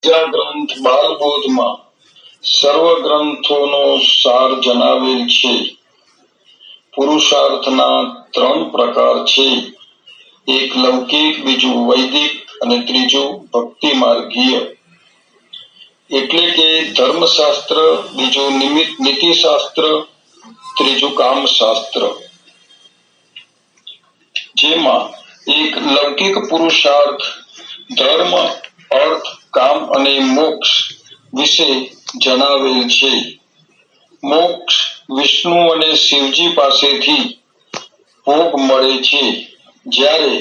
બીજા ગ્રંથ બાલબોધમાં સર્વ ગ્રંથોનો સાર જણાવેલ છે. પુરુષાર્થના 3 પ્રકાર છે. એક લૌકિક, બીજું વૈદિક અને ત્રીજું ભક્તિ માર્ગીય. એટલે કે ધર્મશાસ્ત્ર, બીજું નીતિશાસ્ત્ર, ત્રીજું કામશાસ્ત્ર. જેમાં એક લૌકિક પુરુષાર્થ ધર્મ, અર્થ, કામ અને મોક્ષ વિશે જણાવેલ છે. મોક્ષ વિષ્ણુ અને શિવજી પાસેથી ભોગ મળે છે, જ્યારે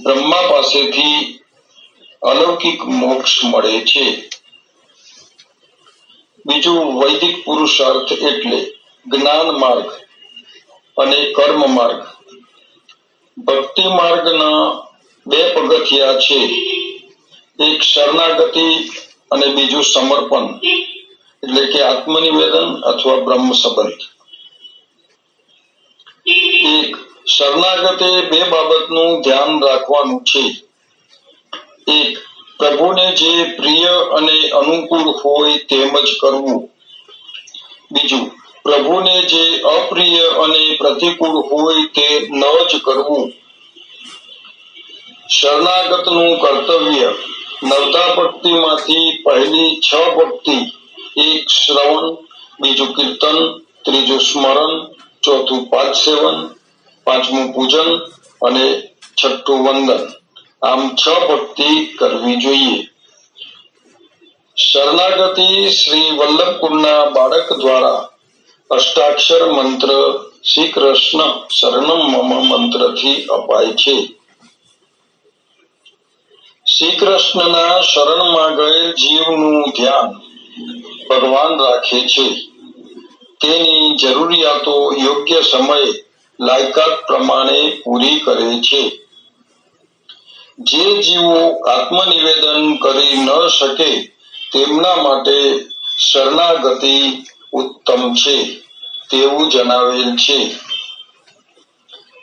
બ્રહ્મા પાસેથી અલૌકિક મોક્ષ મળે છે. બીજું વૈદિક પુરુષાર્થ એટલે જ્ઞાન માર્ગ અને કર્મ માર્ગ. ભક્તિ માર્ગના 2 પગથિયા છે. એક શરણાગતિ અને બીજું સમર્પણ, એટલે કે આત્મનિવેદન અથવા બ્રહ્મ સંબંધ. એક શરણાગતે 2 બાબતનું ધ્યાન રાખવાનું છે. એક, પ્રભુને જે પ્રિય અને અનુકૂળ હોય તેમ જ કરવું. બીજું, પ્રભુને જે અપ્રિય અને પ્રતિકૂળ હોય તે ન જ કરવું. શરણાગતનું કર્તવ્ય નવધા ભક્તિમાંથી પહેલી 6 ભક્તિ, એક શ્રવણ, બીજું કીર્તન, ત્રીજું સ્મરણ, ચોથું પાદસેવન, પાંચમું પૂજન અને છઠ્ઠું વંદન. આમ 6 ભક્તિ કરવી જોઈએ. શરણાગતિ શ્રી વલ્લભકુળના બાળક દ્વારા અષ્ટાક્ષર મંત્ર શ્રી કૃષ્ણ શરણમ મમ મંત્રથી અપાય છે. શ્રી કૃષ્ણના શરણમાં ગયેલ જીવનું ધ્યાન ભગવાન રાખે છે. તેની જરૂરિયાતો યોગ્ય સમયે લાયકાત પ્રમાણે પૂરી કરે છે. જે જીવો આત્મનિવેદન કરી ન શકે તેમના માટે શરણાગતિ ઉત્તમ છે તેવું જણાવેલ છે.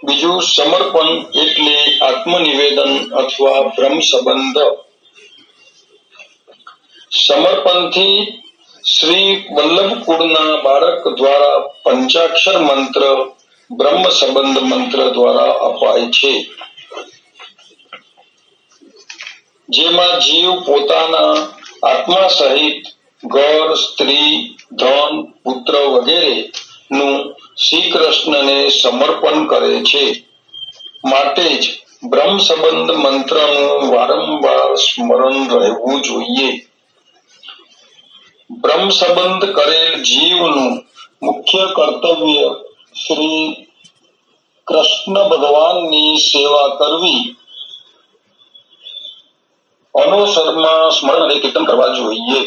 બીજું સમર્પણ એટલે આત્મનિવેદન અથવા બ્રહ્મ સંબંધ. સમર્પણથી શ્રી વલ્લભકુળના બાળક દ્વારા પંચાક્ષર મંત્ર બ્રહ્મ સંબંધ મંત્ર દ્વારા અપાય છે. જેમાં જીવ પોતાના આત્મા સહિત ઘર, સ્ત્રી, ધન, પુત્ર વગેરે નું શ્રી કૃષ્ણને સમર્પણ કરે છે. માટે જ બ્રહ્મ સંબંધ મંત્રનું વારંવાર સ્મરણ રહેવું જોઈએ. બ્રહ્મ સંબંધ કરેલ જીવનું મુખ્ય કર્તવ્ય શ્રી કૃષ્ણ ભગવાનની સેવા કરવી, અનોસરમાં સ્મરણ અને કીર્તન કરવા જોઈએ.